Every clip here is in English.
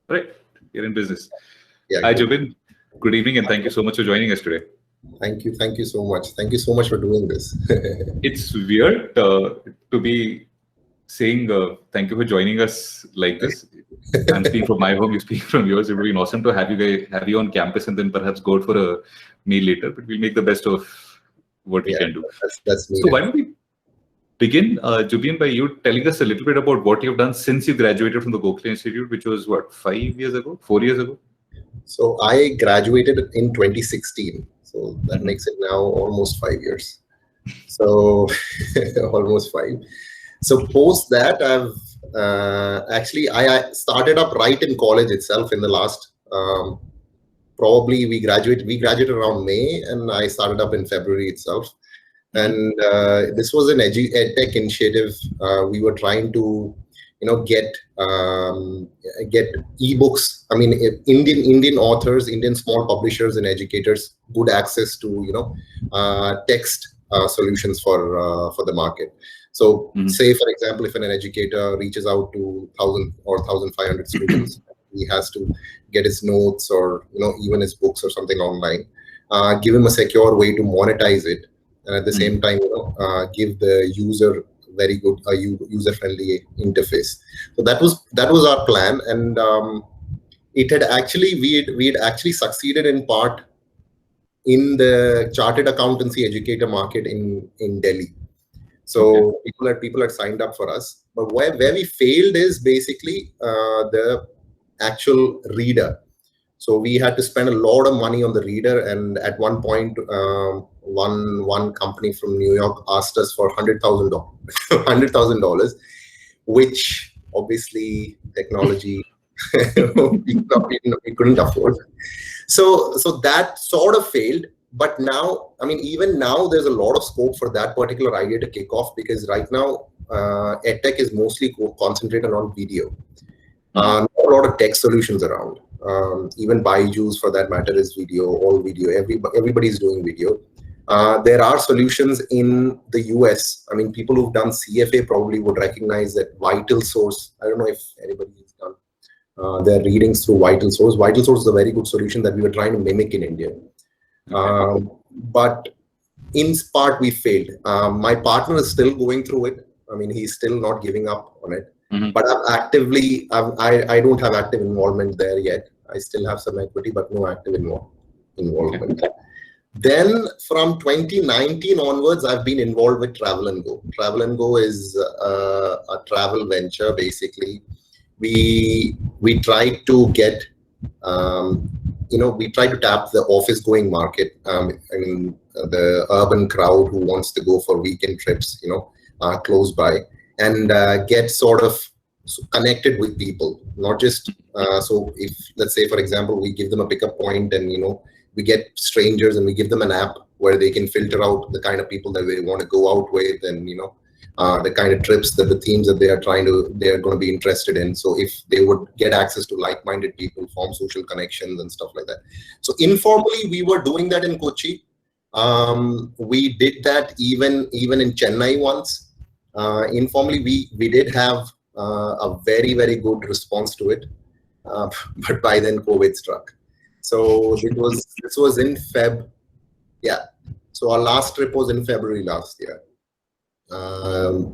Right. You're in business. Yeah, Hi, good. Jubin. Good evening, and thank you so much for joining us today. Thank you so much. Thank you so much for doing this. It's weird to be saying thank you for joining us like this. I'm speaking from my home, you speak from yours. It would be awesome to have you on campus and then perhaps go out for a meal later. But we'll make the best of what we Yeah, can do. that's So needed. why don't we begin, Jubin, by you telling us a little bit about what you've done since you graduated from the Gokhale Institute, which was what, 5 years ago, 4 years ago? So I graduated in 2016. So that Hmm. makes it now almost 5 years. So almost five. So post that, I've actually I started up right in college itself in the last probably we graduated around May, and I started up in February itself. Hmm. And this was an edtech initiative. We were trying to, get ebooks. I mean, Indian authors, Indian small publishers and educators good access to text solutions for the market. So, Hmm. say for example, if an educator reaches out to 1,000 or 1,500 students, he has to get his notes or even his books or something online. Give him a secure way to monetize it, and at the Hmm. same time give the user very good user friendly interface. So that was our plan. And it had actually we had actually succeeded in part in the chartered accountancy educator market in Delhi. Okay. So people had signed up for us, but where we failed is basically the actual reader. So we had to spend a lot of money on the reader, and at one point, one company from New York asked us for $100,000, $100,000, which obviously technology we couldn't afford. So that sort of failed. But now, I mean, even now, there's a lot of scope for that particular idea to kick off, because right now, edtech is mostly concentrated on video. Hmm. Not a lot of tech solutions around. Even Byju's, for that matter, is video, all video. Everybody's doing video. There are solutions in the US. I mean, people who've done CFA probably would recognize that Vital Source. I don't know if anybody has done their readings through Vital Source. Vital Source is a very good solution that we were trying to mimic in India. Okay. But in part, we failed. My partner is still going through it. I mean, he's still not giving up on it. Hmm. But I don't have active involvement there yet. I still have some equity, but no active Okay. involvement. Then from 2019 onwards, I've been involved with Travel and Go. Travel and Go is a travel venture. Basically, we try to get we try to tap the office going market. I mean, the urban crowd who wants to go for weekend trips, close by, and get sort of connected with people. Not just so if, let's say for example, we give them a pickup point, and we get strangers and we give them an app where they can filter out the kind of people that they want to go out with, and the kind of trips, that the themes that they are going to be interested in. So if they would get access to like-minded people, form social connections and stuff like that. So informally, we were doing that in Kochi. We did that even in Chennai once. Informally, we did have a very, very good response to it. But by then COVID struck. So this was in Feb. Yeah. So our last trip was in February last year,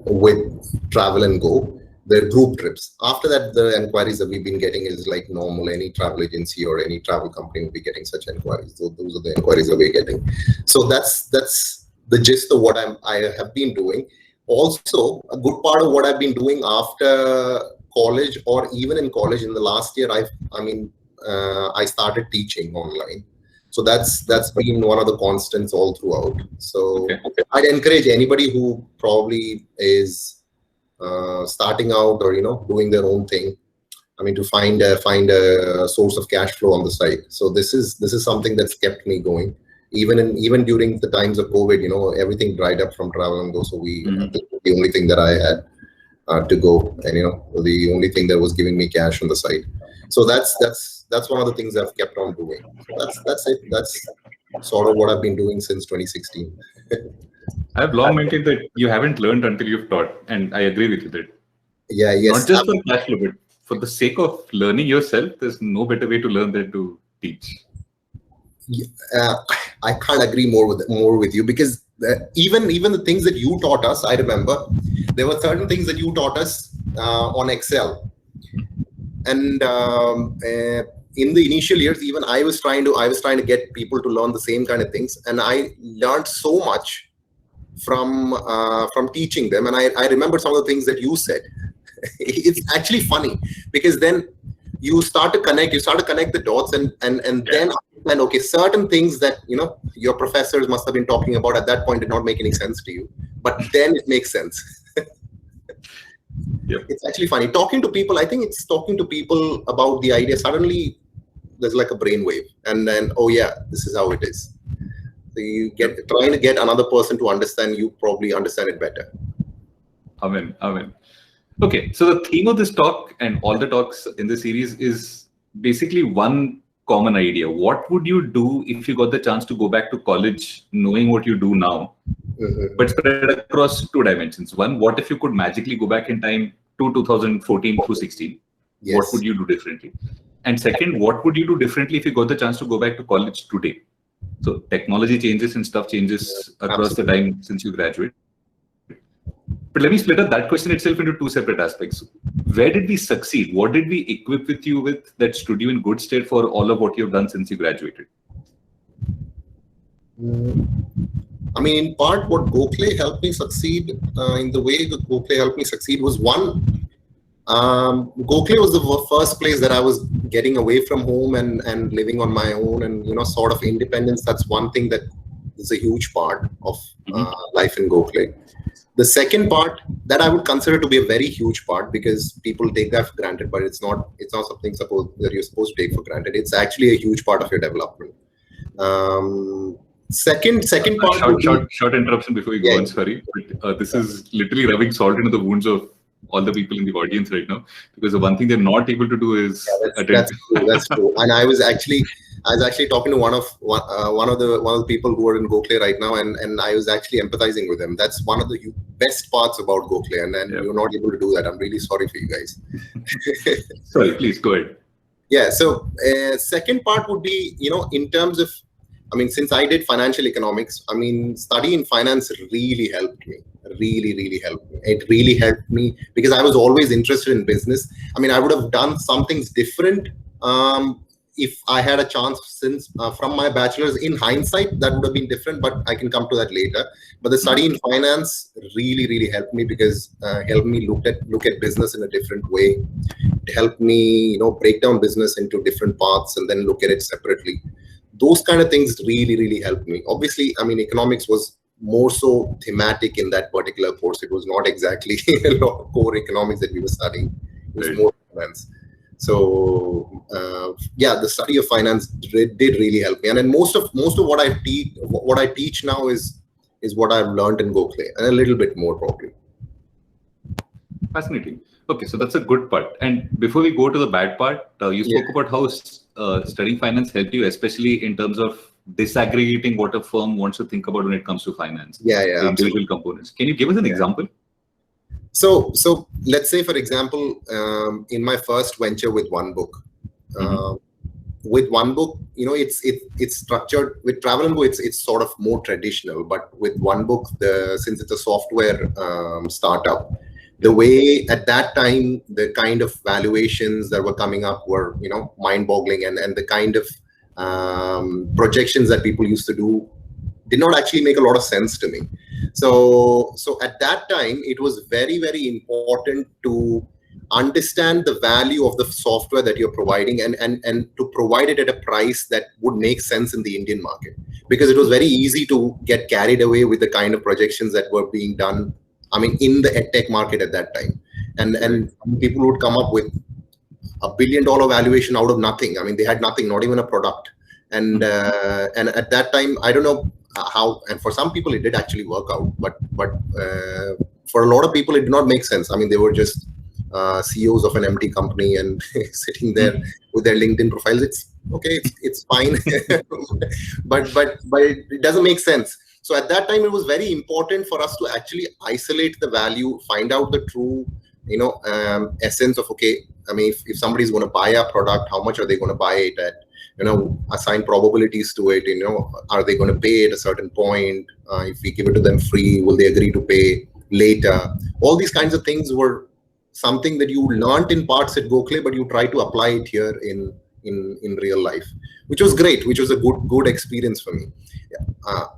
with Travel and Go. The group trips. After that, the inquiries that we've been getting is like normal. Any travel agency or any travel company will be getting such inquiries. So those are the inquiries that we're getting. So that's the gist of what I have been doing. Also, a good part of what I've been doing after college, or even in college in the last year, I started teaching online. So that's been one of the constants all throughout. So Okay. I'd encourage anybody who probably is starting out, or doing their own thing. I mean, to find a source of cash flow on the side. So this is something that's kept me going. Even during the times of COVID, everything dried up from Travel and Go. So Hmm. this was the only thing that I had to go, and the only thing that was giving me cash on the side. So that's one of the things I've kept on doing. So that's it. That's sort of what I've been doing since 2016. I've long maintained that you haven't learned until you've taught, and I agree with you that Yeah. not Yes. just for cash flow, but for the sake of learning yourself, there's no better way to learn than to teach. I can't agree more with you, because even the things that you taught us, I remember there were certain things that you taught us on Excel, and in the initial years, even I was trying to get people to learn the same kind of things, and I learned so much from teaching them. And I remember some of the things that you said. It's actually funny, because then you start to connect the dots, and then okay, certain things that your professors must have been talking about at that point did not make any sense to you, but then it makes sense. Yep. It's actually funny talking to people. I think it's talking to people about the idea. Suddenly there's like a brainwave, and then, oh yeah, this is how it is. So you trying to get another person to understand, you probably understand it better. Amen. Okay, so the theme of this talk and all the talks in the series is basically one common idea. What would you do if you got the chance to go back to college knowing what you do now, but spread across two dimensions? One, what if you could magically go back in time to 2014 through 16? Yes. What would you do differently? And second, what would you do differently if you got the chance to go back to college today? So technology changes and stuff changes across the time since you graduate. But let me split up that question itself into two separate aspects. Where did we succeed? What did we equip with you with that stood you in good stead for all of what you've done since you graduated? I mean, in part, what Gokhale helped me succeed, in the way that Gokhale helped me succeed was, one, Gokhale was the first place that I was getting away from home and living on my own, and sort of independence. That's one thing that is a huge part of life in Gokhale. The second part that I would consider to be a very huge part, because people take that for granted, but it's not something that you're supposed to take for granted. It's actually a huge part of your development. Second part. Short interruption before you go on. Sorry, but this is literally rubbing salt into the wounds of all the people in the audience right now, because the one thing they're not able to do is that's true. And I was actually talking to one of the people who are in Gokhale right now, and I was actually empathizing with them. That's one of the best parts about Gokhale, and you're not able to do that. I'm really sorry for you guys. Sorry, please go ahead. Yeah. So second part would be, in terms of, I mean, since I did financial economics, I mean, studying finance really helped me. Really helped me. It really helped me because I was always interested in business. I mean, I would have done some things different if I had a chance, since from my bachelor's. In hindsight, that would have been different, but I can come to that later. But the study in finance really helped me, because helped me look at business in a different way. It helped me, break down business into different parts and then look at it separately. Those kind of things really helped me. Obviously, I mean, economics was more so thematic in that particular course. It was not exactly core economics that we were studying. It was more finance. So the study of finance did really help me. And then most of what I teach now is what I've learned in Gokhale, and a little bit more probably. Fascinating. Okay, so that's a good part. And before we go to the bad part, you spoke about how studying finance helped you, especially in terms of disaggregating what a firm wants to think about when it comes to finance. The individual components. Can you give us an example? So let's say, for example, in my first venture with OneBook, it's structured. With Travel and Go, it's sort of more traditional, but with OneBook, since it's a software startup, the way at that time, the kind of valuations that were coming up were, mind-boggling, and the kind of projections that people used to do did not actually make a lot of sense to me. So at that time, it was very important to understand the value of the software that you're providing, and to provide it at a price that would make sense in the Indian market, because it was very easy to get carried away with the kind of projections that were being done, I mean, in the edtech market at that time. And people would come up with $1 billion valuation out of nothing. I mean, they had nothing, not even a product. And at that time, I don't know how, and for some people it did actually work out, but for a lot of people it did not make sense. I mean, they were just CEOs of an empty company and sitting there with their LinkedIn profiles. It's okay, it's fine, but it doesn't make sense. So at that time, it was very important for us to actually isolate the value, find out the true, essence of, okay, I mean, if somebody's going to buy a product, how much are they going to buy it at? Assign probabilities to it. Are they going to pay at a certain point? If we give it to them free, will they agree to pay later? All these kinds of things were something that you learned in parts at Gokhale, but you try to apply it here in real life, which was great, which was a good experience for me.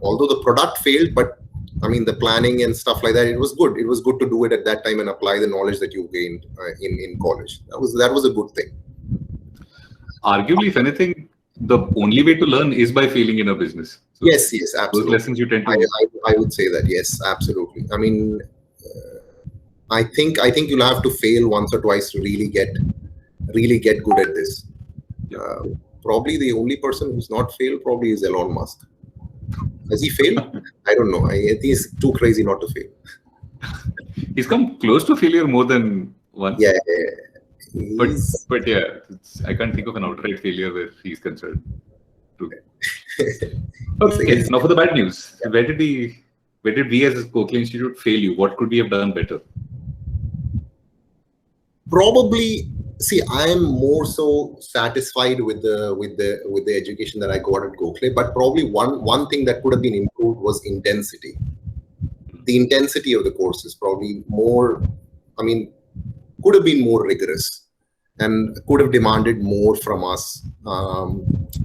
Although the product failed, but I mean, the planning and stuff like that, it was good. It was good to do it at that time and apply the knowledge that you gained in college. That was a good thing. Arguably, if anything, the only way to learn is by failing in a business. So yes, absolutely. Those lessons you tend to. I would say that, yes, absolutely. I mean, I think you'll have to fail once or twice to really get good at this. Probably the only person who's not failed probably is Elon Musk. Has he failed? I don't know. I think he's too crazy not to fail. He's come close to failure more than once. Yeah. But yeah, I can't think of an outright failure where he's concerned. Okay, now for the bad news. Where did we as a Gokhale Institute fail you? What could we have done better? Probably, see, I am more so satisfied with the education that I got at Gokhale, but probably one thing that could have been improved was intensity. The intensity of the courses probably more, I mean, could have been more rigorous and could have demanded more from us.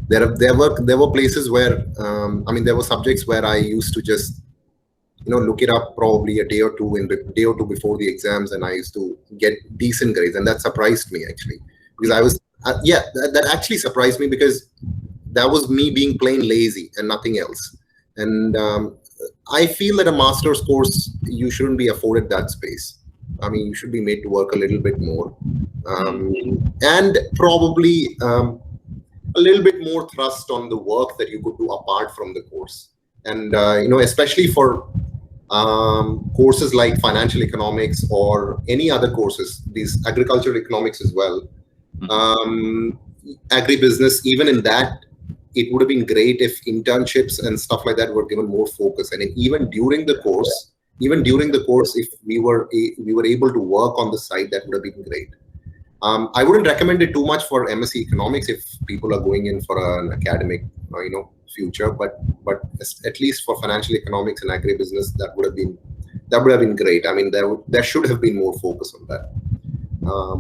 There were places where, I mean, there were subjects where I used to just, look it up probably a day or two before the exams, and I used to get decent grades, and that surprised me actually, because I was, that actually surprised me, because that was me being plain lazy and nothing else. And I feel that a master's course, you shouldn't be afforded that space. I mean, you should be made to work a little bit more, and probably a little bit more thrust on the work that you could do apart from the course. And especially for courses like financial economics or any other courses, these agricultural economics as well, agribusiness, even in that, it would have been great if internships and stuff like that were given more focus. And even during the course, if we were able to work on the side, that would have been great. I wouldn't recommend it too much for MSc Economics if people are going in for an academic, future. But at least for financial economics and agribusiness, that would have been great. I mean, there should have been more focus on that.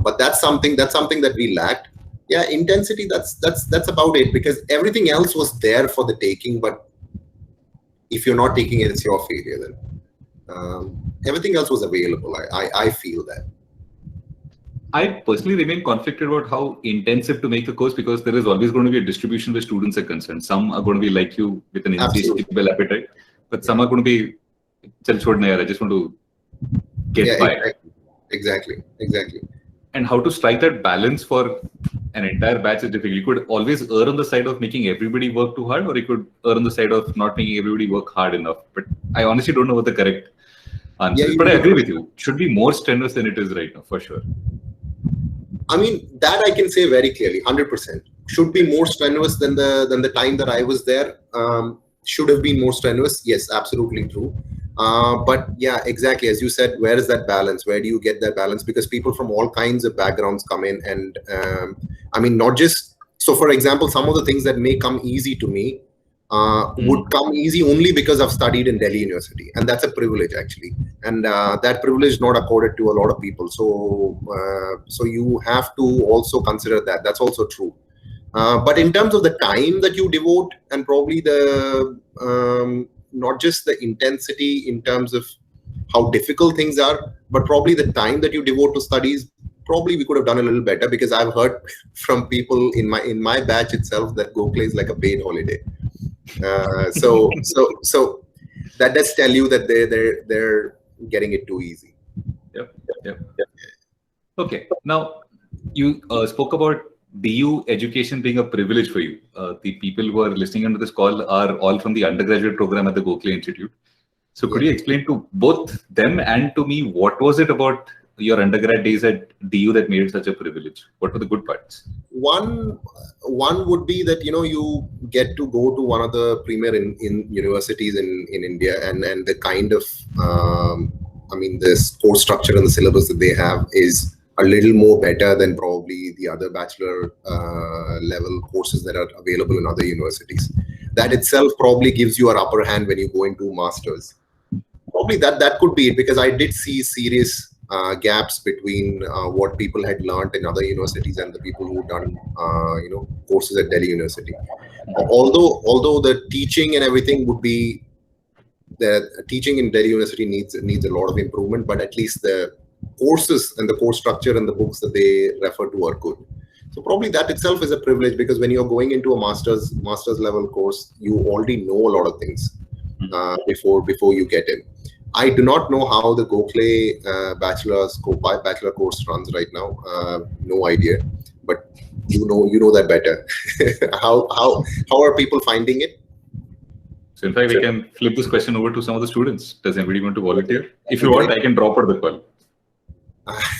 But that's something that we lacked. Yeah, intensity. That's about it, because everything else was there for the taking. But if you're not taking it, it's your failure then. Everything else was available. I feel that. I personally remain conflicted about how intensive to make a course, because there is always going to be a distribution where students are concerned. Some are going to be like you with an insatiable appetite, but some are going to be, I just want to get by. Exactly. And how to strike that balance for an entire batch is difficult. You could always err on the side of making everybody work too hard, or you could err on the side of not making everybody work hard enough. But I honestly don't know what the correct answer is. But I agree with you. It should be more strenuous than it is right now, for sure. I mean, that I can say very clearly, 100%. Should be more strenuous than the time that I was there. Should have been more strenuous. Yes, absolutely true. But yeah, exactly. As you said, where is that balance? Where do you get that balance? Because people from all kinds of backgrounds come in, and I mean, not just, so for example, some of the things that may come easy to me would come easy only because I've studied in Delhi University, and that's a privilege actually, and that privilege is not accorded to a lot of people. So you have to also consider that. That's also true. But in terms of the time that you devote, and probably the not just the intensity in terms of how difficult things are, but probably the time that you devote to studies, probably we could have done a little better, because I've heard from people in my batch itself that Gokhale is like a paid holiday. So that does tell you that they're getting it too easy. Yep. Okay. Now you spoke about BU education being a privilege for you. The people who are listening into this call are all from the undergraduate program at the Gokhale Institute. So could you explain to both them and to me, what was it about your undergrad days at DU that made it such a privilege? What were the good parts? One would be that, you get to go to one of the premier in universities in India, and the kind of, I mean, the course structure and the syllabus that they have is a little more better than probably the other bachelor level courses that are available in other universities. That itself probably gives you an upper hand when you go into masters. Probably that could be it, because I did see serious gaps between what people had learned in other universities and the people who done courses at Delhi University. Although the teaching and everything would be, the teaching in Delhi University needs a lot of improvement, but at least the courses and the course structure and the books that they refer to are good. So probably that itself is a privilege, because when you're going into a master's level course, you already know a lot of things before you get in. I do not know how the Gokhale bachelor course runs right now. No idea, but you know that better. How are people finding it? So in fact, we can flip this question over to some of the students. Does anybody want to volunteer? If you want, I can drop her the call.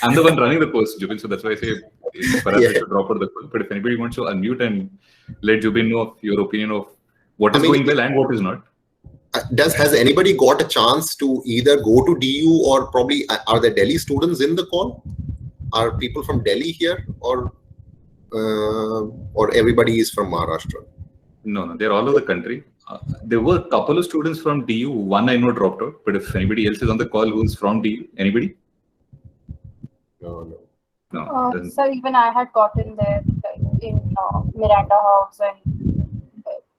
I'm the one running the course, Jubin, so that's why I say perhaps I should drop her the call. But if anybody wants to unmute and let Jubin know of your opinion of what is going well and what is not. Has anybody got a chance to either go to DU, or probably are there Delhi students in the call? Are people from Delhi here, or everybody is from Maharashtra? No, they're all over the country. There were a couple of students from DU. One I know dropped out, but if anybody else is on the call who's from DU, anybody? No. So even I had gotten there in Miranda House, and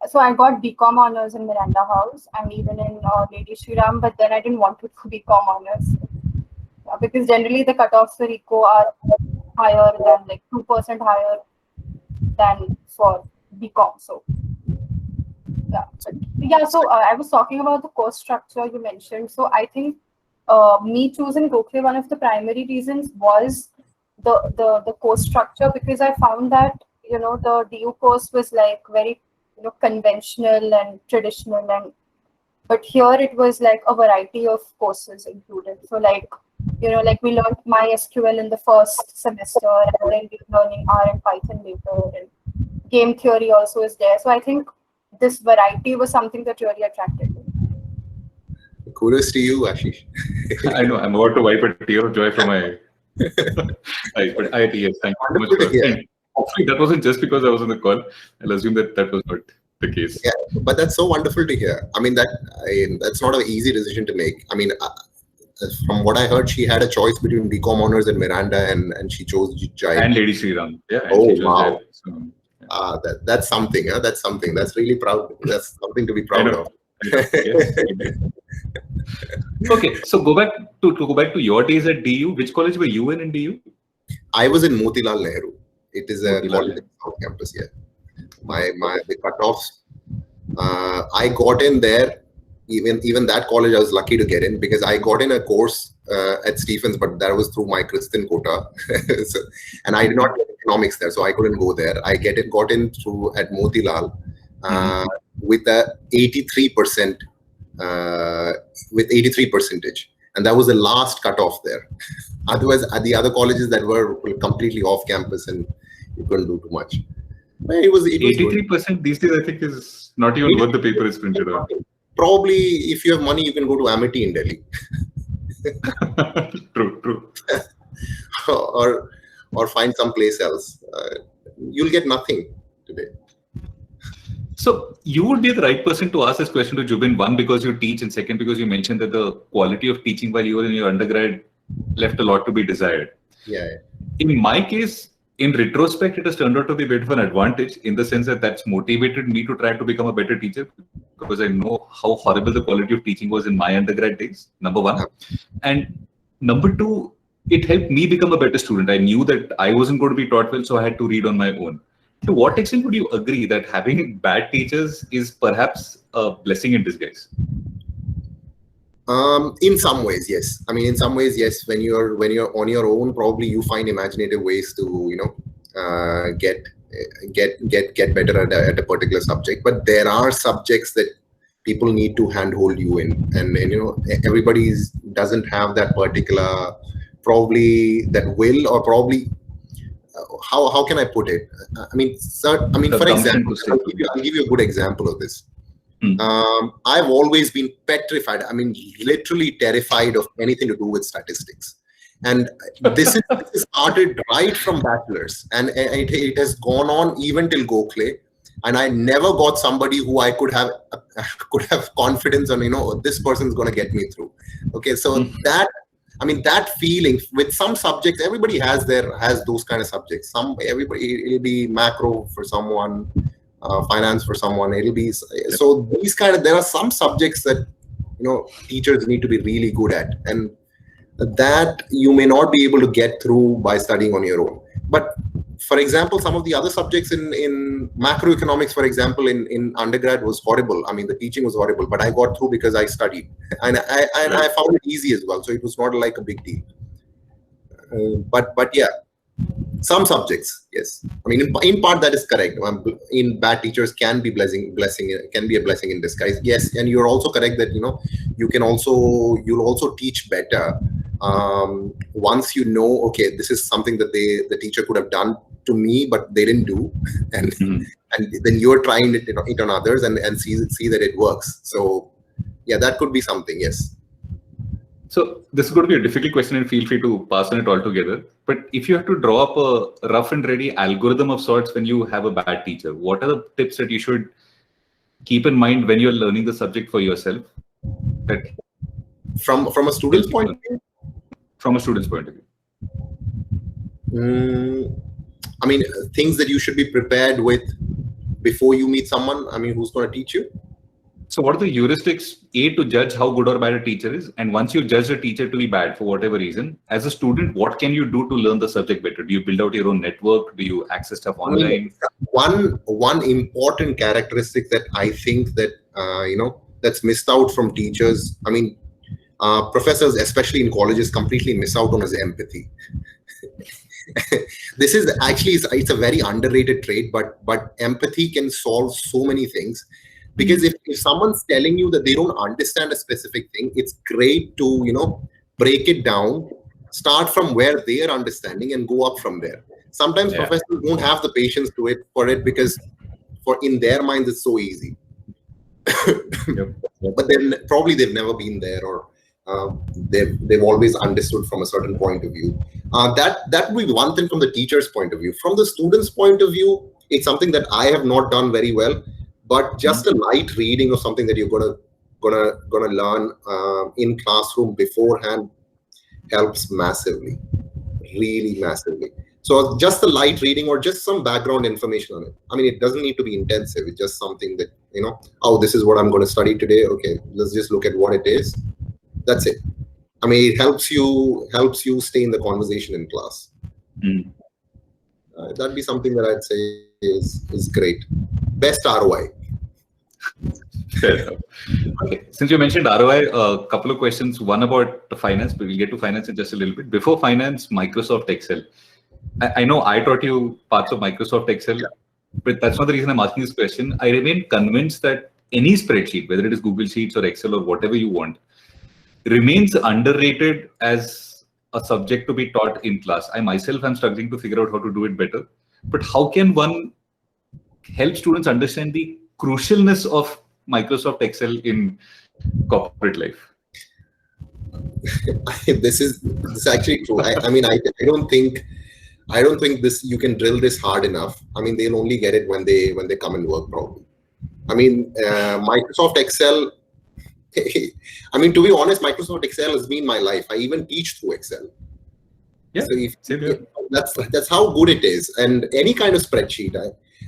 so I got BCom honors in Miranda House and even in Lady Shriram, but then I didn't want to do BCom honors because generally the cutoffs for ECO are higher than, like, 2% higher than for BCom. So so I was talking about the course structure you mentioned. So I think me choosing Gokhale, one of the primary reasons was the course structure, because I found that the DU course was like very conventional and traditional, but here it was like a variety of courses included. So like we learned MySQL in the first semester, and then we're learning R and Python later, and game theory also is there. So I think this variety was something that really attracted me. Kudos to you, Ashish. I know, I'm about to wipe a tear of joy from my eyes, but yes, thank you so much for that. Hopefully that wasn't just because I was on the call. I'll assume that was not the case. Yeah, but that's so wonderful to hear. I mean, that's not an easy decision to make. I mean, from what I heard, she had a choice between BCom honors and Miranda, and she chose Jai. And Lady Shriram. Yeah. Oh, wow. So, that's something. That's something. That's really proud. That's something to be proud of. Yes. Okay, so go back to your days at DU. Which college were you in DU? I was in Motilal Nehru. It is a college in South Campus. Yeah, the cutoffs. I got in there. Even that college, I was lucky to get in, because I got in a course at Stephens, but that was through my Christian quota, and I did not get economics there, so I couldn't go there. I got in through at Motilal with a 83%. With 83%, and that was the last cutoff there. Otherwise, at the other colleges that were completely off campus, and you couldn't do too much. But it was 83% these days, I think, is not even worth the paper is printed on. Probably, if you have money, you can go to Amity in Delhi. True. or find some place else. You'll get nothing today. So you would be the right person to ask this question to Jubin. One, because you teach, and second, because you mentioned that the quality of teaching while you were in your undergrad left a lot to be desired. Yeah. In my case, in retrospect, it has turned out to be a bit of an advantage, in the sense that that's motivated me to try to become a better teacher, because I know how horrible the quality of teaching was in my undergrad days, number one. And number two, it helped me become a better student. I knew that I wasn't going to be taught well, so I had to read on my own. To what extent would you agree that having bad teachers is perhaps a blessing in disguise? In some ways, yes. I mean, in some ways, yes. When you're on your own, probably you find imaginative ways to get better at a particular subject. But there are subjects that people need to handhold you in, and everybody doesn't have that particular, probably that will, or probably. How can I put it? I mean, for example, I'll give you a good example of this. I've always been petrified. I mean, literally terrified of anything to do with statistics. And this is started right from bachelor's, and it has gone on even till Gokhale. And I never got somebody who I could have confidence on, this person's going to get me through. Okay, so that feeling with some subjects, everybody has those kind of subjects. It'll be macro for someone, finance for someone. It'll be so these there are some subjects that teachers need to be really good at, and that you may not be able to get through by studying on your own. But for example, some of the other subjects in macroeconomics, for example, in undergrad was horrible. I mean, the teaching was horrible, but I got through because I studied, and I found it easy as well. So it was not like a big deal. But yeah, some subjects, yes. I mean, in part that is correct. In bad teachers can be a blessing in disguise. Yes, and you're also correct that you'll also teach better once okay, this is something that the teacher could have done to me, but they didn't do, and then you're trying it on others and see that it works. So yeah, that could be something. Yes. So this is going to be a difficult question, and feel free to pass on it altogether. But if you have to draw up a rough and ready algorithm of sorts when you have a bad teacher, what are the tips that you should keep in mind when you're learning the subject for yourself? That from a student's point of view? From a student's point of view. I mean, things that you should be prepared with before you meet someone, who's going to teach you. So what are the heuristics, to judge how good or bad a teacher is? And once you judge a teacher to be bad for whatever reason, as a student, what can you do to learn the subject better? Do you build out your own network? Do you access stuff online? One important characteristic that I think that, that's missed out from teachers, professors, especially in colleges, completely miss out on is empathy. This is actually, it's a very underrated trait, but empathy can solve so many things. Because if someone's telling you that they don't understand a specific thing, it's great to, break it down, start from where they're understanding and go up from there. Sometimes professors don't have the patience for it because in their minds, it's so easy. But then probably they've never been there, or they've always understood from a certain point of view. That would be one thing from the teacher's point of view. From the student's point of view, it's something that I have not done very well. But just a light reading of something that you're gonna learn in classroom beforehand helps massively, really massively. So just a light reading or just some background information on it. It doesn't need to be intensive. It's just something that this is what I'm going to study today. Okay, let's just look at what it is. That's it. It helps you stay in the conversation in class. That'd be something that I'd say is great. Best ROI. Fair enough. Okay. Since you mentioned ROI, a couple of questions. One about the finance, but we'll get to finance in just a little bit. Before finance, Microsoft Excel. I know I taught you parts of Microsoft Excel, but that's not the reason I'm asking this question. I remain convinced that any spreadsheet, whether it is Google Sheets or Excel or whatever you want, remains underrated as a subject to be taught in class. I myself am struggling to figure out how to do it better. But how can one help students understand the crucialness of Microsoft Excel in corporate life? This is actually true. I don't think this you can drill this hard enough. They'll only get it when they come and work probably. Microsoft Excel. To be honest, Microsoft Excel has been my life. I even teach through Excel. Yeah, so that's how good it is. And any kind of spreadsheet.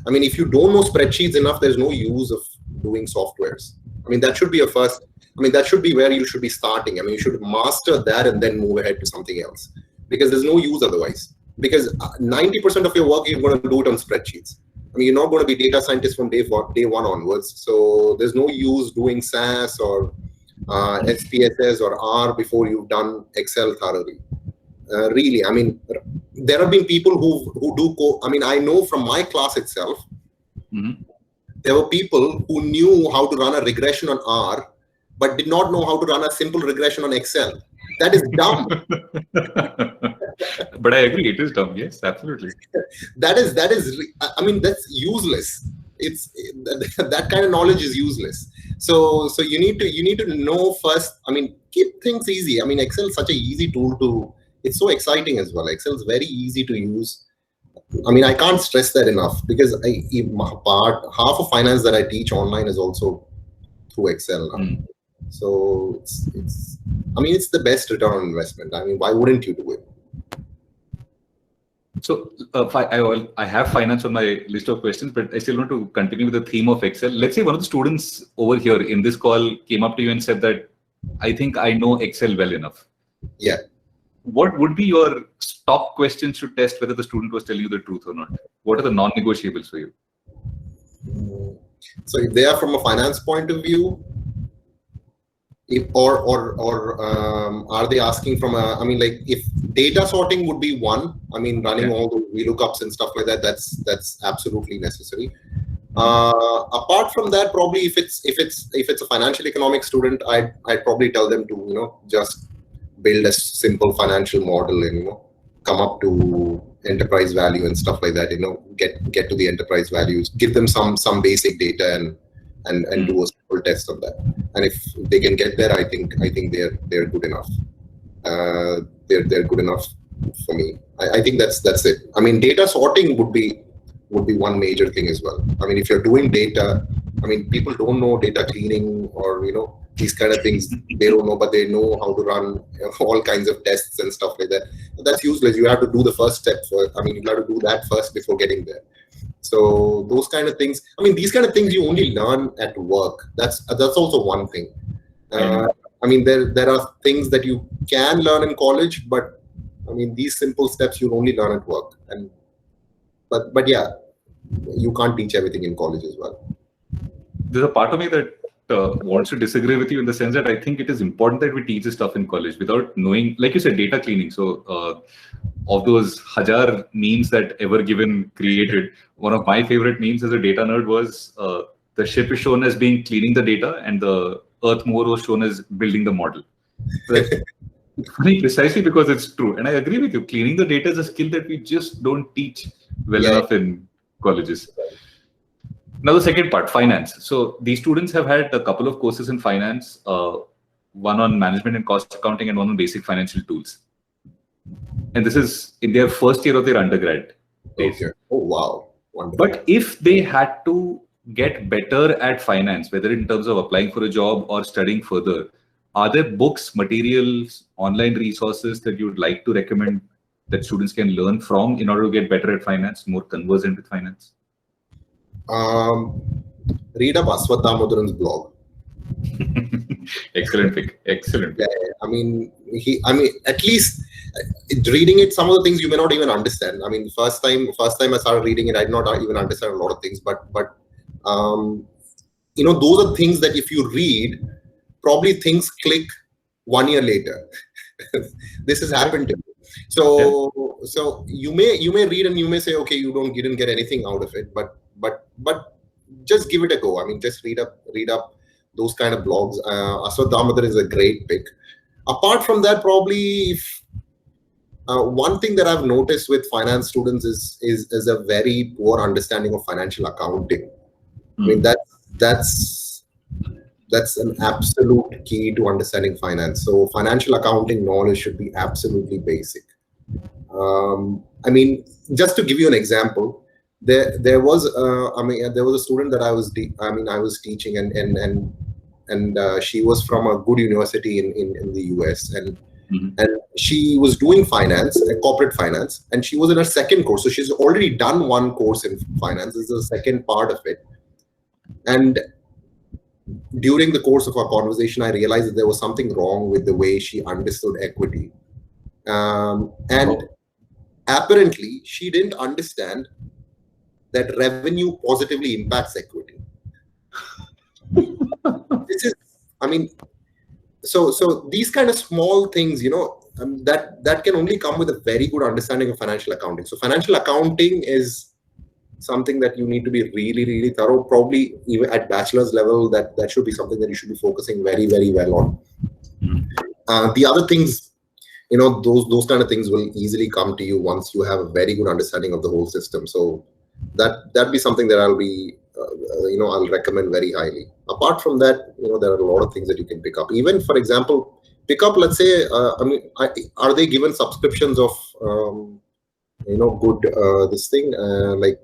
If you don't know spreadsheets enough, there's no use of doing softwares. That should be a first. That should be where you should be starting. You should master that and then move ahead to something else, because there's no use otherwise. Because 90% of your work, you're going to do it on spreadsheets. You're not going to be data scientist from day one onwards. So there's no use doing SAS or SPSS or R before you've done Excel thoroughly. Really, there have been people who do I know from my class itself, there were people who knew how to run a regression on R, but did not know how to run a simple regression on Excel. That is dumb. But I agree, it is dumb. Yes, absolutely. That's useless. It's that kind of knowledge is useless. So you need to know first. Keep things easy. Excel is such an easy tool to it's so exciting as well. Excel is very easy to use. I mean, I can't stress that enough, because half of finance that I teach online is also through Excel now. So it's I mean, it's the best return on investment. I mean, why wouldn't you do it? So I have finance on my list of questions, but I still want to continue with the theme of Excel. Let's say one of the students over here in this call came up to you and said that, I think I know Excel well enough. Yeah. What would be your top questions to test whether the student was telling you the truth or not? What are the non-negotiables for you? So if they are from a finance point of view, are they asking from a, I mean, like, if data sorting would be one, I mean, running all the VLOOKUPs and stuff like that, that's absolutely necessary. Apart from that, probably if it's a financial economics student, I'd probably tell them to, you know, just build a simple financial model and, you know, come up to enterprise value and stuff like that, you know, get to the enterprise values, give them some basic data and do a simple test of that. And if they can get there, I think they're good enough. They're good enough for me. I think that's it. I mean, data sorting would be one major thing as well. I mean, if you're doing data, I mean, people don't know data cleaning or, you know, these kind of things. They don't know, but they know how to run all kinds of tests and stuff like that. But that's useless. You have to do the first step first. I mean, you have to do that first before getting there. So those kind of things, I mean, these kind of things you only learn at work. That's also one thing. I mean, there are things that you can learn in college, but I mean, these simple steps you only learn at work. But yeah, you can't teach everything in college as well. There's a part of me that wants to disagree with you in the sense that I think it is important that we teach this stuff in college without knowing, like you said, data cleaning. So of those hajar memes that Ever Given created, one of my favorite memes as a data nerd was the ship is shown as being cleaning the data and the Earth mover was shown as building the model. Funny, precisely because it's true. And I agree with you. Cleaning the data is a skill that we just don't teach well enough in colleges. Now the second part, finance. So these students have had a couple of courses in finance, one on management and cost accounting and one on basic financial tools. And this is in their first year of their undergrad days. Okay. Oh, wow. Wonderful. But if they had to get better at finance, whether in terms of applying for a job or studying further, are there books, materials, online resources that you would like to recommend that students can learn from in order to get better at finance, more conversant with finance? Read up Aswath Damodaran's blog. Excellent pick. Excellent pick. Yeah, I mean, at least reading it, some of the things you may not even understand. I mean, first time I started reading it, I did not even understand a lot of things. But you know, those are things that if you read, probably things click 1 year later. This has happened to me. So you may read and you may say, okay, you didn't get anything out of it, but just give it a go. I mean, just read up those kind of blogs. Aswath Damodar is a great pick. Apart from that, probably one thing that I've noticed with finance students is a very poor understanding of financial accounting. I mean, that's an absolute key to understanding finance. So financial accounting knowledge should be absolutely basic. I mean, just to give you an example, there was a student that I was teaching, and she was from a good university in the US, and she was doing finance, corporate finance, and she was in her second course. So she's already done one course in finance. This is the second part of it. And during the course of our conversation, I realized that there was something wrong with the way she understood equity. And apparently, she didn't understand that revenue positively impacts equity. This is, I mean, so these kind of small things, you know, that can only come with a very good understanding of financial accounting. So financial accounting is something that you need to be really, really thorough. Probably even at bachelor's level, that should be something that you should be focusing very, very well on. The other things, you know, those kind of things will easily come to you once you have a very good understanding of the whole system. So that'd be something that I'll recommend very highly. Apart from that, you know, there are a lot of things that you can pick up. Even, for example, pick up, let's say, are they given subscriptions of, good, this thing, like,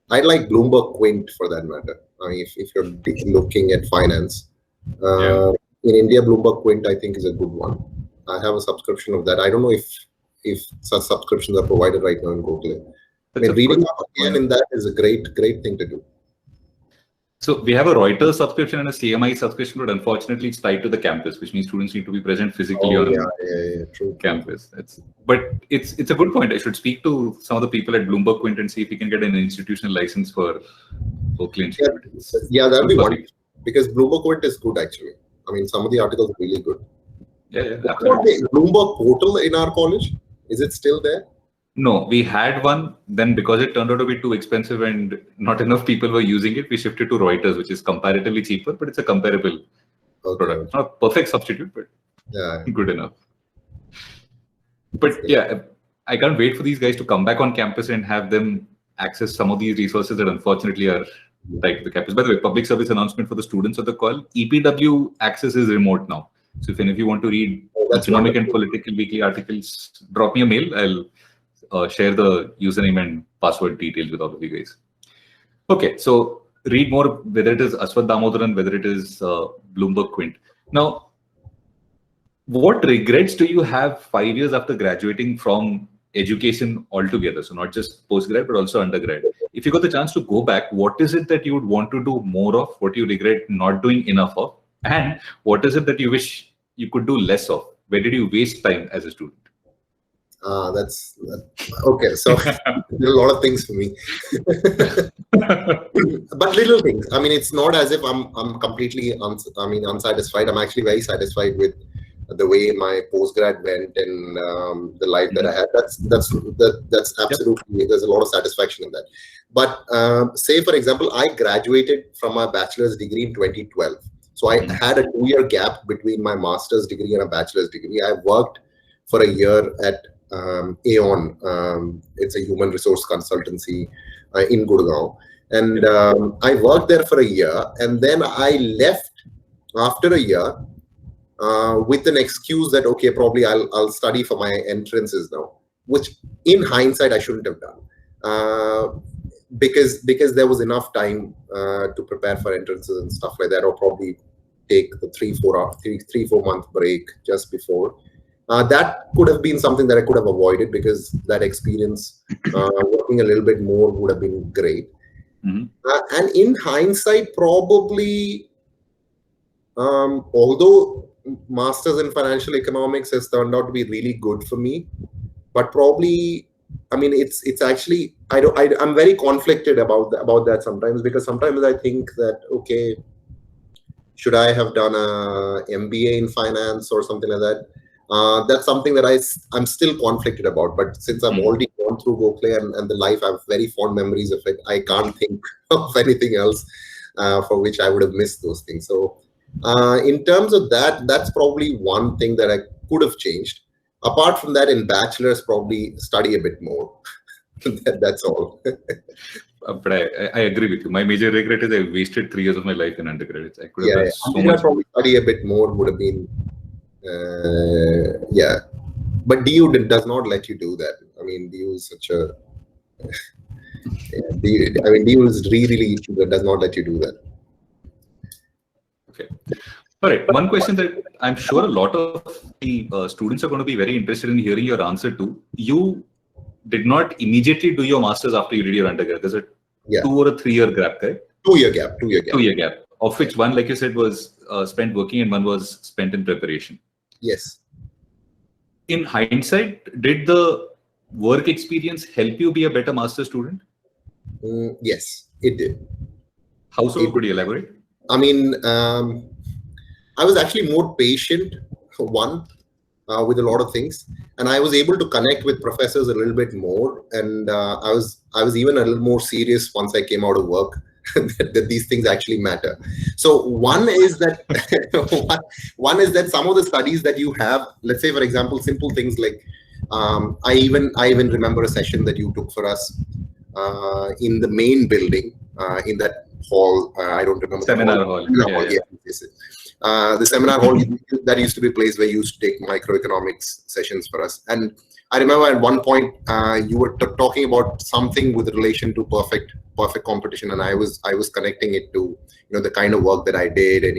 I like Bloomberg Quint for that matter. I mean, if you're looking at finance, in India, Bloomberg Quint, I think, is a good one. I have a subscription of that. I don't know if such subscriptions are provided right now in Google. Reading up again in that is a great thing to do. So we have a Reuters subscription and a CMI subscription, but unfortunately it's tied to the campus, which means students need to be present physically on true. campus. But it's a good point. I should speak to some of the people at Bloomberg Quint and see if we can get an institutional license for Berkeley Institute. Yeah, that'd be wonderful, because Bloomberg Quint is good actually. I mean, some of the articles are really good. Yeah, absolutely. Bloomberg portal in our college, is it still there? No, we had one. Then because it turned out to be too expensive and not enough people were using it, we shifted to Reuters, which is comparatively cheaper, but it's a comparable product. It's not a perfect substitute, but good enough. But yeah, I can't wait for these guys to come back on campus and have them access some of these resources that unfortunately are tied to the campus. By the way, public service announcement for the students of the call: EPW access is remote now. So if any of you want to read economic and political weekly articles, drop me a mail. I'll share the username and password details with all of you guys. Okay, so read more, whether it is Aswath Damodaran, whether it is Bloomberg Quint. Now, what regrets do you have 5 years after graduating from education altogether? So not just postgrad, but also undergrad. If you got the chance to go back, what is it that you would want to do more of? What you regret not doing enough of? And what is it that you wish you could do less of? Where did you waste time as a student? That's okay. So a lot of things for me, but little things. I mean, it's not as if I'm completely unsatisfied. I'm actually very satisfied with the way my postgrad went and the life that I had. That's absolutely. There's a lot of satisfaction in that. But say for example, I graduated from my bachelor's degree in 2012. So I had a 2-year gap between my master's degree and a bachelor's degree. I worked for a year at Aon. It's a human resource consultancy in Gurgaon, and I worked there for a year, and then I left after a year with an excuse that probably I'll study for my entrances now, which in hindsight I shouldn't have done, because there was enough time to prepare for entrances and stuff like that, or probably take the 3-4 month break just before. That could have been something that I could have avoided, because that experience, working a little bit more, would have been great. And in hindsight, probably, although Masters in Financial Economics has turned out to be really good for me, but probably, I mean, it's actually, I'm very conflicted about that sometimes, because sometimes I think that, should I have done a MBA in finance or something like that? That's something that I'm still conflicted about. But since I've already gone through Gokhale and the life, I have very fond memories of it. I can't think of anything else for which I would have missed those things. So in terms of that, that's probably one thing that I could have changed. Apart from that, in bachelor's, probably study a bit more. That's all. But I agree with you. My major regret is I wasted 3 years of my life in undergrad. I could have done so much. Probably study a bit more would have been. But DU does not let you do that. I mean, DU is such a. DU is really does not let you do that. Okay. All right. One question that I'm sure a lot of the students are going to be very interested in hearing your answer to. You did not immediately do your master's after you did your undergrad. There's a 2 or a 3 year gap, correct? 2 year gap. 2 year gap. Of which one, like you said, was spent working and one was spent in preparation. Yes. In hindsight, did the work experience help you be a better master student? Yes, it did. How so? Could you elaborate? I mean, I was actually more patient, with a lot of things, and I was able to connect with professors a little bit more, and I was even a little more serious once I came out of work. that these things actually matter. So one is that some of the studies that you have, let's say for example, simple things like I even remember a session that you took for us in the main building, in that hall. I don't remember. Seminar hall. Yes. The seminar hall, that used to be a place where you used to take microeconomics sessions for us. And I remember at one point you were talking about something with relation to perfect competition, and I was connecting it to the kind of work that I did, and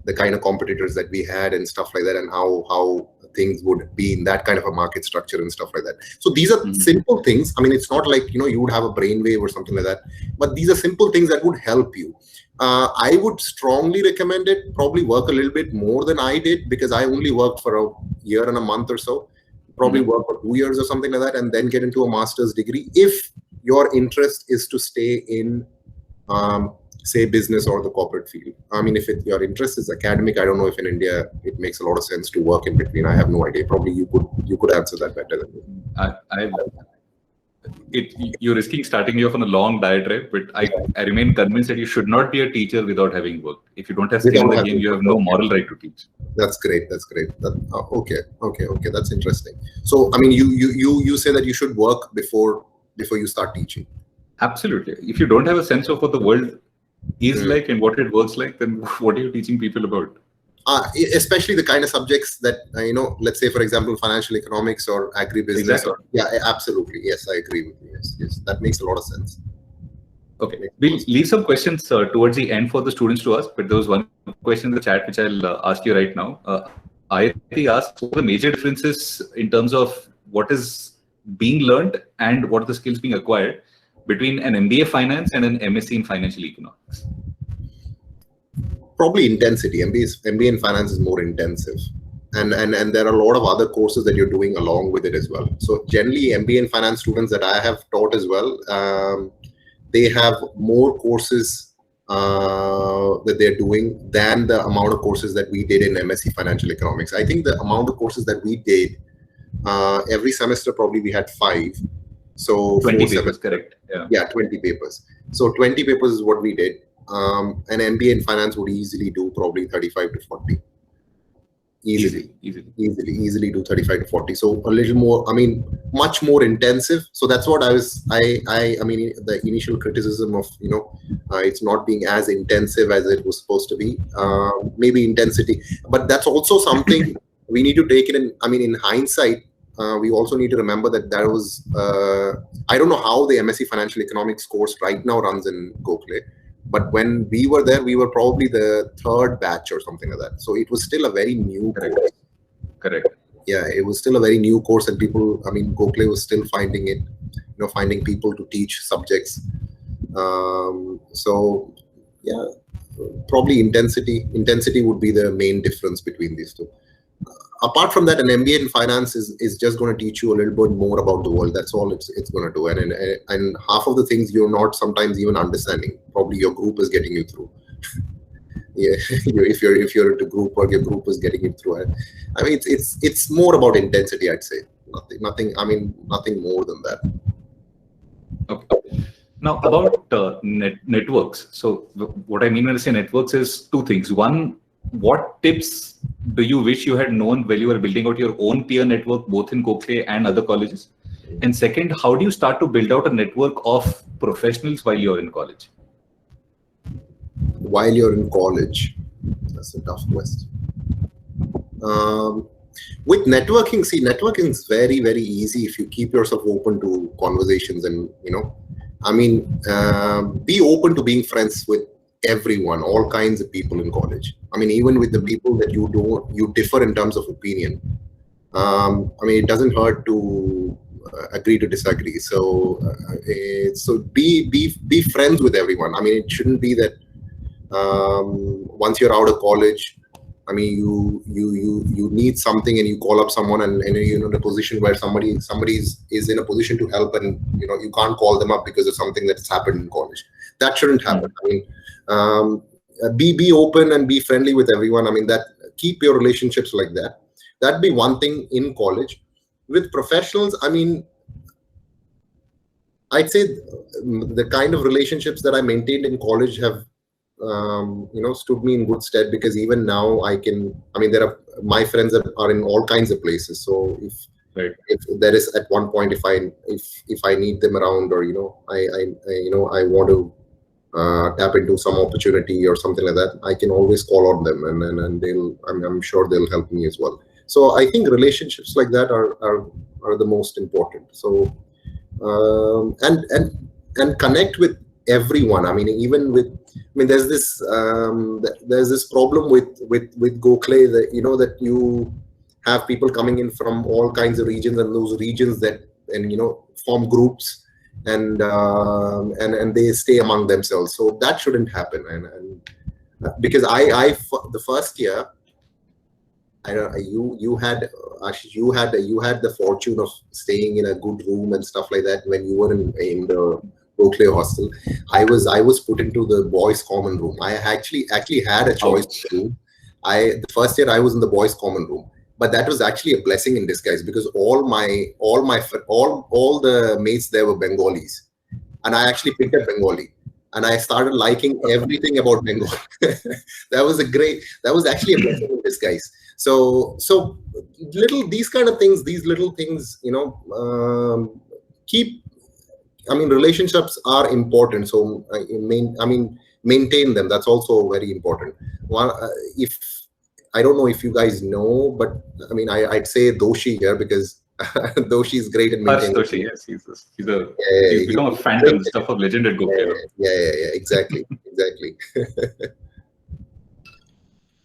the kind of competitors that we had and stuff like that, and how things would be in that kind of a market structure and stuff like that. So these are simple things. I mean, it's not like you would have a brainwave or something like that, but these are simple things that would help you. I would strongly recommend it. Probably work a little bit more than I did, because I only worked for a year and a month or so. Probably work for 2 years or something like that, and then get into a master's degree if your interest is to stay in say business or the corporate field. I mean, if your interest is academic, I don't know if in India it makes a lot of sense to work in between. I have no idea. Probably you could answer that better than me. You're risking starting you off on a long diatribe, but I remain convinced that you should not be a teacher without having worked. If you don't have skin in the game, you have no moral right to teach. That's great. Okay. That's interesting. So, I mean, you say that you should work before you start teaching. Absolutely. If you don't have a sense of what the world is like and what it works like, then what are you teaching people about? Especially the kind of subjects that let's say, for example, financial economics or agribusiness. Exactly. Absolutely. Yes, I agree with you. Yes, that makes a lot of sense. Okay, we'll leave some questions towards the end for the students to ask, but there was one question in the chat which I'll ask you right now. Ayati asked, what are the major differences in terms of what is being learned and what are the skills being acquired between an MBA finance and an MSc in financial economics? Probably intensity. MBA in finance is more intensive, and there are a lot of other courses that you're doing along with it as well. So generally, MBA in finance students that I have taught as well, they have more courses that they're doing than the amount of courses that we did in MSc Financial Economics. I think the amount of courses that we did every semester, probably we had 5. So 20 papers, correct? Yeah, 20 papers. So 20 papers is what we did. An MBA in finance would easily do probably 35 to 40. Easily do 35 to 40. So a little more, I mean, much more intensive. So that's what I mean, the initial criticism of, it's not being as intensive as it was supposed to be. Maybe intensity, but that's also something we need to take it in. I mean, in hindsight, we also need to remember that there was, I don't know how the MSc Financial Economics course right now runs in Gokhale. But when we were there, we were probably the 3rd batch or something like that. So it was still a very new course. Correct. Yeah, it was still a very new course, and people, I mean, Gokhale was still finding it, finding people to teach subjects. So yeah, probably intensity would be the main difference between these two. Apart from that, an MBA in finance is just going to teach you a little bit more about the world. That's all it's going to do. And half of the things you're not sometimes even understanding. Probably your group is getting you through. Yeah, if you're into group work, your group is getting you through it. I mean, it's more about intensity, I'd say. Nothing. I mean, nothing more than that. Okay. Now about networks. So what I mean when I say networks is 2 things. One, what tips do you wish you had known while you were building out your own peer network, both in Gokhale and other colleges? And second, how do you start to build out a network of professionals while you're in college? While you're in college, that's a tough question. With networking, networking is very, very easy if you keep yourself open to conversations and, be open to being friends with everyone, all kinds of people in college. I mean, even with the people that you differ in terms of opinion. It doesn't hurt to agree to disagree. So, be friends with everyone. I mean, it shouldn't be that once you're out of college, I mean, you need something and you call up someone and you're in a position where somebody is in a position to help, and you can't call them up because of something that's happened in college. That shouldn't happen. I mean, be open and be friendly with everyone. I mean, that keep your relationships like that. That'd be one thing in college. With professionals, I mean, I'd say the kind of relationships that I maintained in college have stood me in good stead, because even now my friends are in all kinds of places. So if there is at one point, if I need them around, or I want to tap into some opportunity or something like that, I can always call on them, and they'll, I'm sure they'll help me as well. So I think relationships like that are the most important. So and connect with everyone. I mean, even with, I mean, there's this problem with Gokhale, that that you have people coming in from all kinds of regions, and those regions that form groups, and they stay among themselves. So that shouldn't happen. And because the first year, I don't know, you had the fortune of staying in a good room and stuff like that when you were in the Gokhale hostel. I was put into the boys' common room. I actually had a choice room. The first year I was in the boys' common room, but that was actually a blessing in disguise, because all the mates there were Bengalis, and I actually picked up Bengali, and I started liking everything about Bengal. That was actually a blessing in disguise. So these little things, relationships are important. So maintain them. That's also very important. If I don't know if you guys know, but I mean, I'd say Doshi here, because Doshi is great in maintaining. Doshi, yes, he's become a phantom, stuff of legend at Gokhale. Yeah, exactly.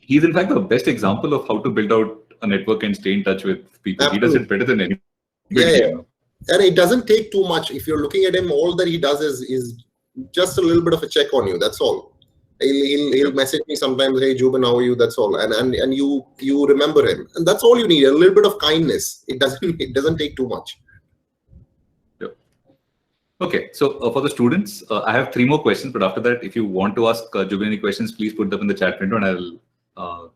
He's in fact the best example of how to build out a network and stay in touch with people. Absolutely. He does it better than anybody. Yeah. And it doesn't take too much. If you're looking at him, all that he does is just a little bit of a check on you. That's all. He'll message me sometimes, "Hey Juban, how are you?" That's all. And you remember him, and that's all you need. A little bit of kindness. It doesn't take too much. Yep. Okay. So for the students, I have 3 more questions. But after that, if you want to ask Juban any questions, please put them in the chat window, and I'll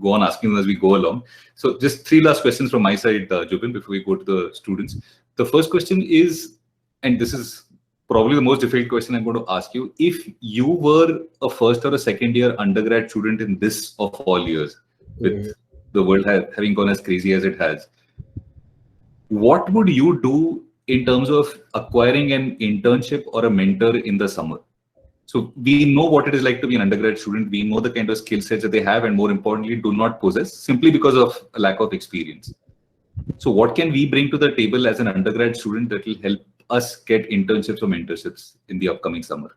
go on asking them as we go along. So just 3 last questions from my side, Juban, before we go to the students. The first question is, and this is probably the most difficult question I'm going to ask you. If you were a first or a second year undergrad student in this of all years, with the world having gone as crazy as it has, what would you do in terms of acquiring an internship or a mentor in the summer? So we know what it is like to be an undergrad student. We know the kind of skill sets that they have, and more importantly, do not possess, simply because of a lack of experience. So what can we bring to the table as an undergrad student that will help us get internships or mentorships in the upcoming summer?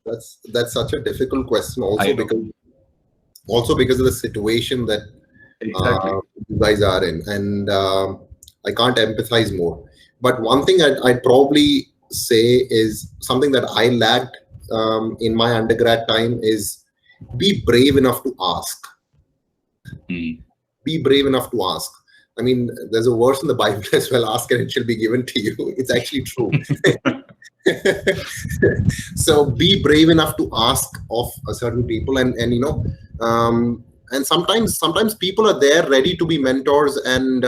That's such a difficult question, also because of the situation that you guys are in, and I can't empathize more. But one thing I'd probably say is something that I lacked in my undergrad time is be brave enough to ask. Be brave enough to ask. I mean, there's a verse in the Bible as well: "Ask and it shall be given to you." It's actually true. So be brave enough to ask of certain people, and sometimes people are there ready to be mentors and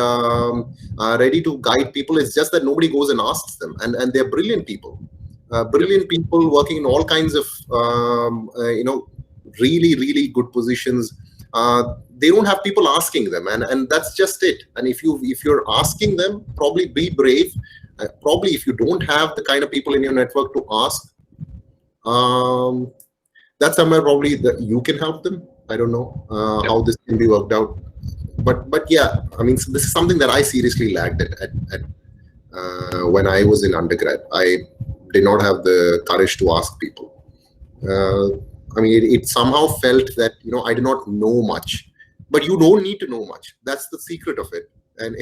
ready to guide people. It's just that nobody goes and asks them, and they're brilliant people. People working in all kinds of really good positions. They don't have people asking them, and that's just it. And if you're asking them, probably be brave. Probably if you don't have the kind of people in your network to ask, that's somewhere probably that you can help them. I don't know how this can be worked out, but yeah, I mean, this is something that I seriously lacked at when I was in undergrad. I did not have the courage to ask people. I mean, it somehow felt that I did not know much. But you don't need to know much. That's the secret of it. And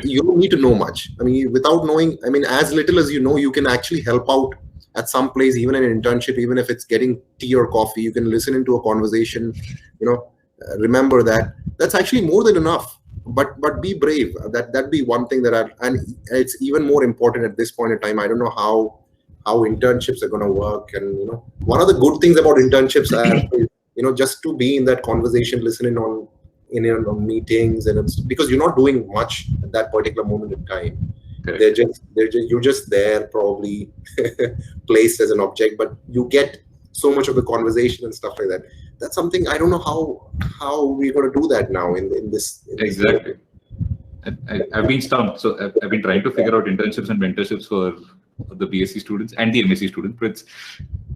you don't need to know much. I mean, without knowing, I mean, as little as you know, you can actually help out at some place, even an internship, even if it's getting tea or coffee. You can listen into a conversation, remember that. That's actually more than enough. But be brave. That'd be one thing and it's even more important at this point in time. I don't know how internships are going to work. And, one of the good things about internships are, just to be in that conversation, listening on meetings, and because you're not doing much at that particular moment in time. Correct. You're just there, probably placed as an object, but you get so much of the conversation and stuff like that. That's something I don't know how we're going to do that now in this. Exactly. I've been stumped. So I've been trying to figure out internships and mentorships for the BSc students and the MSc students. But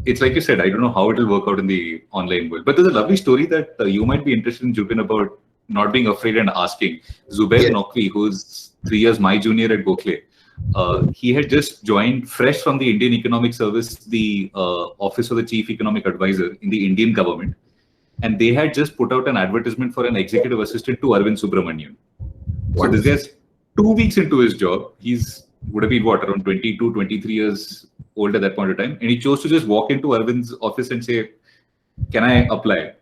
it's like you said, I don't know how it will work out in the online world. But there's a lovely story that you might be interested in, Jubin, about not being afraid and asking. Zubair Naqvi, who's 3 years my junior at Gokhale, he had just joined fresh from the Indian Economic Service, the Office of the Chief Economic Advisor in the Indian government. And they had just put out an advertisement for an executive assistant to Arvind Subramanian. So this guy's 2 weeks into his job. He's would have been what, around 22, 23 years old at that point of time. And he chose to just walk into Arvind's office and say, can I apply?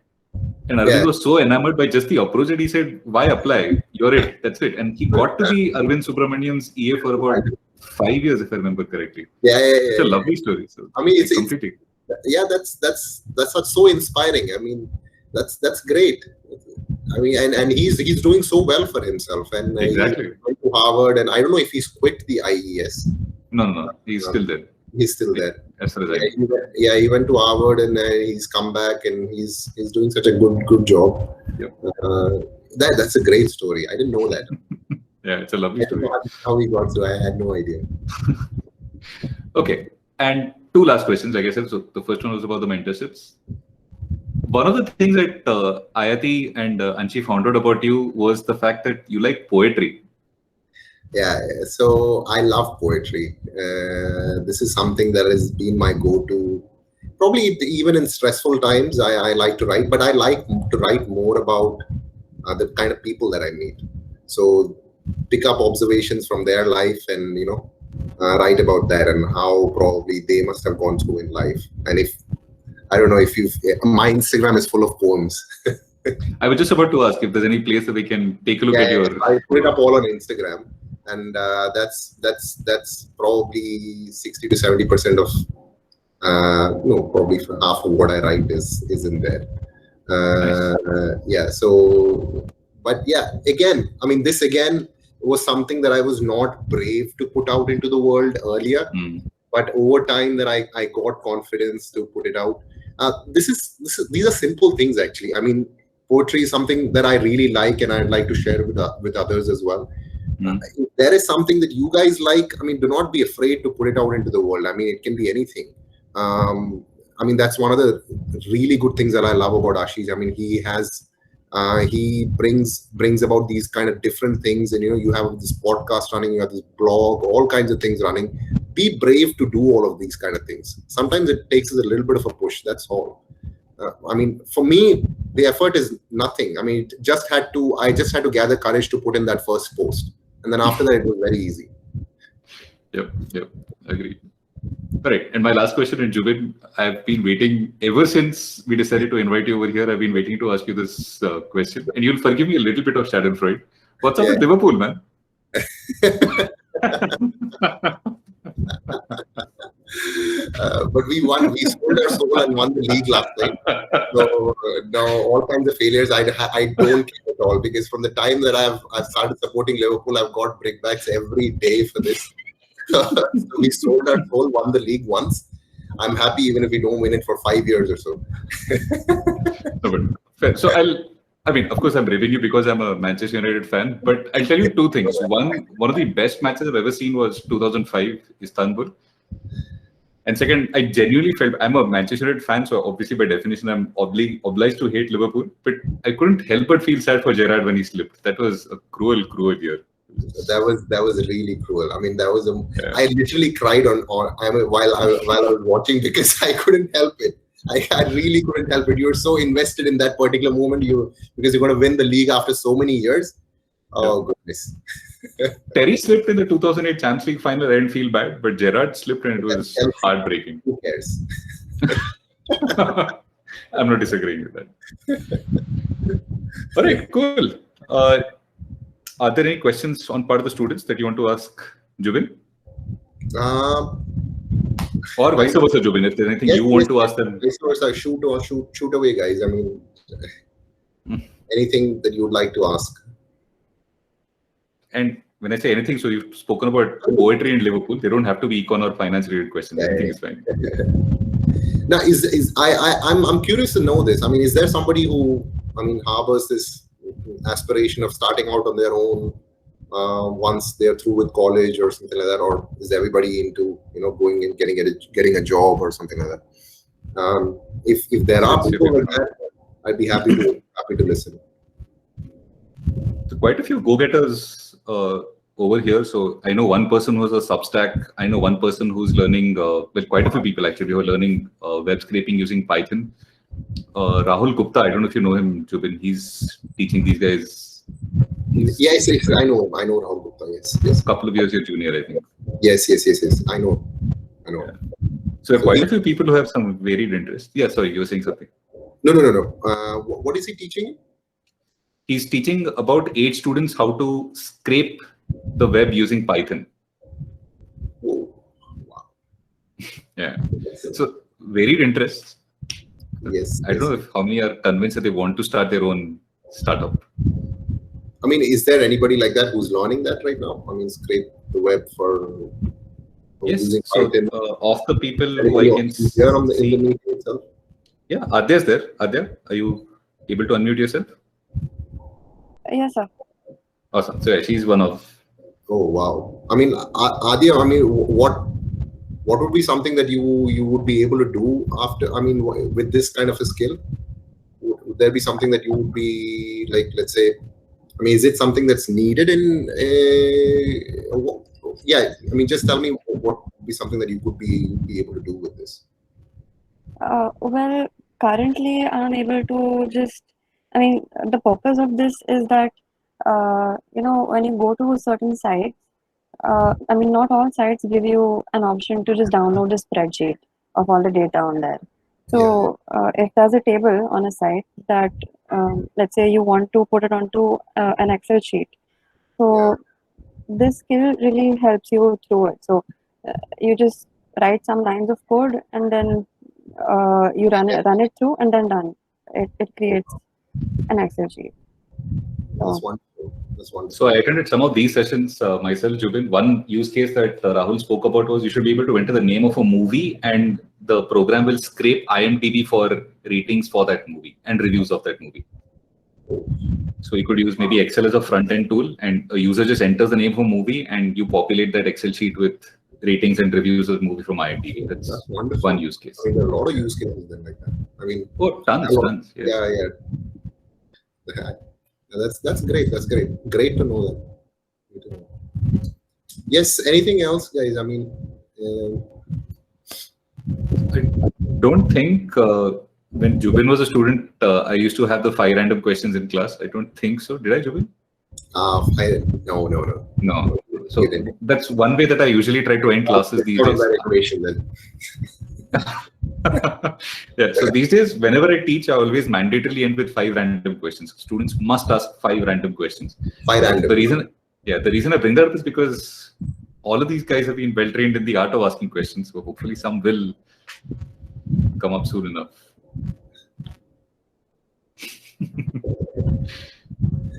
And Arvind was so enamored by just the approach that he said, why apply? You're it. That's it. And he got to be Arvind Subramanian's EA for about 5 years, if I remember correctly. It's a lovely story. So I mean, it's completely. That's so inspiring. I mean, that's great. I mean, and he's doing so well for himself. And exactly. He went to Harvard, and I don't know if he's quit the IES. No, he's still there. He's still there. As far as I know. He went to Harvard, and he's come back, and he's doing such a good job. Yep. That's a great story. I didn't know that. Yeah, it's a lovely story. How he got to, I had no idea. Okay, and 2 last questions, like I said. So the first one was about the mentorships. One of the things that Ayati and Anshi found out about you was the fact that you like poetry. Yeah, so I love poetry. This is something that has been my go-to. Probably even in stressful times, I like to write, but I like to write more about the kind of people that I meet. So pick up observations from their life and, write about that and how probably they must have gone through in life. And I don't know if my Instagram is full of poems. I was just about to ask if there's any place that we can take a look at your. I put it up all on Instagram, and that's probably 60 to 70% of probably half of what I write is in there. Nice. So, but again, I mean, this again was something that I was not brave to put out into the world earlier. But over time that I got confidence to put it out. These are simple things, actually. I mean, poetry is something that I really like, and I'd like to share with others as well. If there is something that you guys like, I mean, do not be afraid to put it out into the world. I mean, it can be anything. I mean, that's one of the really good things that I love about Ashish. I mean, he brings about these kind of different things, and you have this podcast running, you have this blog, all kinds of things running. Be brave to do all of these kind of things. Sometimes it takes us a little bit of a push. That's all. I mean, for me, the effort is nothing. I mean, I just had to gather courage to put in that first post, and then after that, it was very easy. Yep, agreed. All right, and my last question, and Jubin, I've been waiting ever since we decided to invite you over here. I've been waiting to ask you this question, and you'll forgive me a little bit of Schadenfreude. What's up with Liverpool, man? But we won. We sold our soul and won the league last night. So now all kinds of failures, I don't care at all, because from the time that I've started supporting Liverpool, I've got brickbacks every day for this. So we sold our soul, won the league once. I'm happy even if we don't win it for 5 years or so. No, but fair. So I mean, of course, I'm raving you because I'm a Manchester United fan, but I'll tell you 2 things. One of the best matches I've ever seen was 2005 Istanbul. And second, I genuinely felt, I'm a Manchester United fan, so obviously by definition, I'm obliged to hate Liverpool, but I couldn't help but feel sad for Gerrard when he slipped. That was a cruel year. That was really cruel. I mean, I literally cried while I was watching, because I couldn't help it. I really couldn't help it. You were so invested in that particular moment, because you're going to win the league after so many years. Oh, goodness. Terry slipped in the 2008 Champions League final. I didn't feel bad, but Gerrard slipped and it was heartbreaking. Who cares? I'm not disagreeing with that. All right, cool. Are there any questions on part of the students that you want to ask Jubin? Or vice versa, Jubin, if there's anything you want to ask them. Vice versa, shoot away, guys. I mean, anything that you would like to ask. And when I say anything, so you've spoken about poetry in Liverpool. They don't have to be econ or finance related questions. Anything is fine. Now, I'm curious to know this. I mean, is there somebody who, harbors this aspiration of starting out on their own, once they're through with college or something like that, or is everybody into going and getting a job or something like that? If there are people like that, I'd be happy to listen. So quite a few go-getters over here. So I know one person who's a Substack. I know one person who's learning, quite a few people actually who are learning web scraping using Python. Rahul Gupta, I don't know if you know him, Jubin. He's teaching these guys. Yes, I know him. I know Rahul Gupta. Yes. A couple of years your junior, I think. Yes. I know. Yeah. So quite a few people who have some varied interests. Yeah, sorry, you were saying something. No. What is he teaching? He's teaching about 8 students how to scrape the web using Python. Oh, wow. Yeah. So varied interests. Yes. I don't know how many are convinced that they want to start their own startup. I mean, is there anybody like that who's learning that right now? I mean, scrape the web for yes. using So Python. of the people who I can see on the meeting itself. Yeah, Adya's there. Adya, are you able to unmute yourself? Yes, sir. Awesome. So yeah, she's one of. Oh wow! I mean, Adya, what would be something that you would be able to do after? I mean, with this kind of a skill, would there be something that you would be like? Let's say, I mean, is it something that's needed in? Yeah, I mean, just tell me what would be something that you could be able to do with this. Well, currently I'm able to just. I mean, the purpose of this is that when you go to certain sites, I mean, not all sites give you an option to just download a spreadsheet of all the data on there. So if there's a table on a site that, let's say you want to put it onto an Excel sheet, so this skill really helps you through it. So you just write some lines of code and then you run it through and then done. It creates an Excel sheet. That's wonderful. That's wonderful. So I attended some of these sessions myself, Jubin. One use case that Rahul spoke about was you should be able to enter the name of a movie and the program will scrape IMDb for ratings for that movie and reviews of that movie. So you could use maybe Excel as a front-end tool and a user just enters the name of a movie and you populate that Excel sheet with ratings and reviews of the movie from IMDb. That's wonderful. One use case. I mean, there are a lot of use cases then like that. I mean, tons. Yes. Yeah. That's great. That's great. Great to know that. Yes. Anything else, guys? I mean, I don't think when Jubin was a student, I used to have the 5 random questions in class. I don't think so. Did I, Jubin? No. So that's one way that I usually try to end classes these days. Yeah. So these days, whenever I teach, I always mandatorily end with 5 random questions. Students must ask 5 random questions. 5 random. The reason I bring that up is because all of these guys have been well trained in the art of asking questions. So hopefully some will come up soon enough.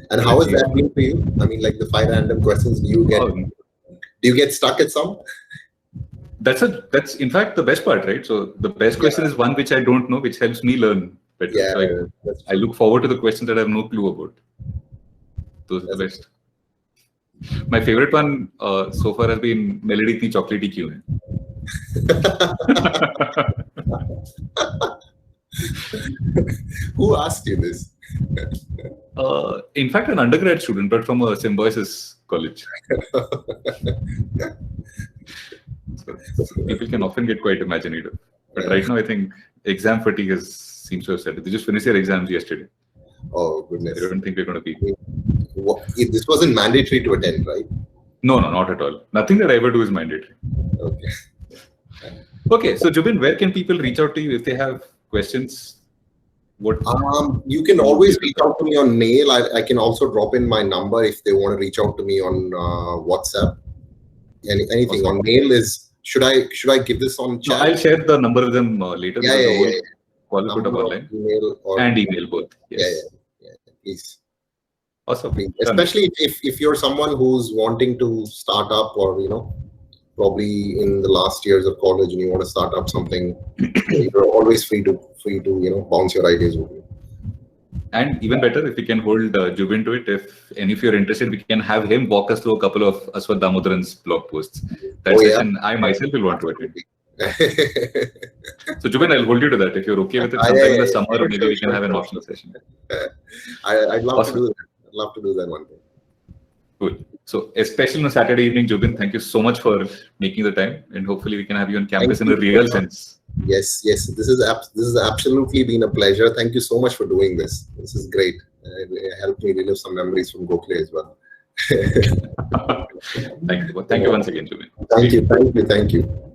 And how has that been for you? I mean, like the 5 random questions, do you get stuck at some? That's in fact the best part, right? So the best question is one which I don't know, which helps me learn better. Yeah, so I look forward to the questions that I have no clue about. Those are the best. My favorite one so far has been Melody Itni Chocolatey Kyun Hai? Who asked you this? In fact, an undergrad student, but from a Symbiosis college. So people can often get quite imaginative. But right now, I think exam fatigue seems to have set. They just finished their exams yesterday. Oh, goodness. I don't think they're going to be. This wasn't mandatory to attend, right? No, not at all. Nothing that I ever do is mandatory. Okay. Okay, so Jubin, where can people reach out to you if they have questions? You can always reach out to me on mail. I can also drop in my number if they want to reach out to me on WhatsApp. Anything on mail is. Should I give this on chat? No, I'll share the number with them later. Yeah. Call put up online. Email both. Yes. Yeah. Please. Awesome. Please. Especially if you're someone who's wanting to start up or probably in the last years of college and you want to start up something, you're always free to bounce your ideas with me. And even better, if we can hold Jubin to it, if any of you are interested, we can have him walk us through a couple of Aswath Damodaran's blog posts. That session I myself will want to attend. So Jubin, I'll hold you to that. If you're okay with it, sometime in the summer, or maybe we can have an optional session. I'd love Awesome. to do that. I'd love to do that one day. Cool. So especially on a Saturday evening, Jubin, thank you so much for making the time, and hopefully we can have you on campus in a real sense. Yes. This is absolutely been a pleasure. Thank you so much for doing this. This is great. It helped me relive some memories from Gokhale as well. Thank you. Thank you once again, Jubin. Thank you.